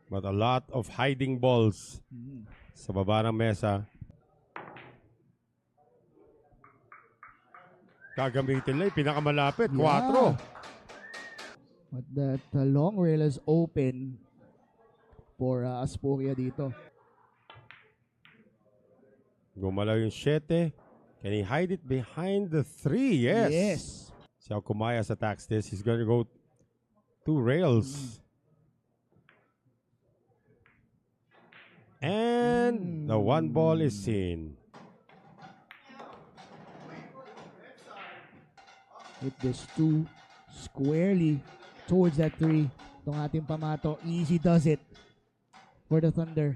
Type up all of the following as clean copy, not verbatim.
But a lot of hiding balls sa baba ng mesa. Gagamitin lang, pinakamalapit, 4. But that long rail is open for Aspuria dito. Gumalaw yung 7. Can he hide it behind the 3? Yes. Yes. See how Kumayas attacks this. He's going to go 2 rails. And the 1 ball is seen. Hit this 2 squarely towards that 3. Itong ating Pamato, easy does it for the Thunder.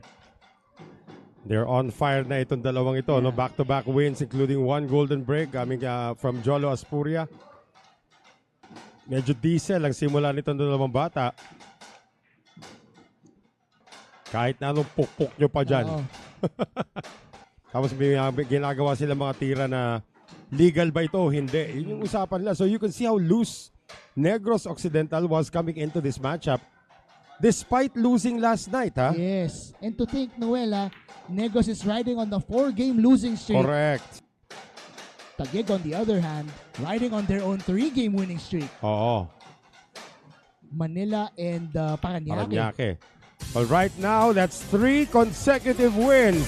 They're on fire na itong dalawang ito. No? Back-to-back wins including 1 golden break coming from Jolo Aspuria. Medyo diesel ang simula nitong dalawang bata. Kahit na anong pukpuk nyo pa dyan. Tapos may ginagawa sila mga tira na legal ba ito? Hindi. Yun yung usapan nila. So you can see how loose Negros Occidental was coming into this matchup despite losing last night. Yes. And to think, Noel, Negros is riding on the 4-game losing streak. Correct. Taguig, on the other hand, riding on their own 3-game winning streak. Oo. Manila and Parañaque. Parañaque. Well, right now, that's 3 consecutive wins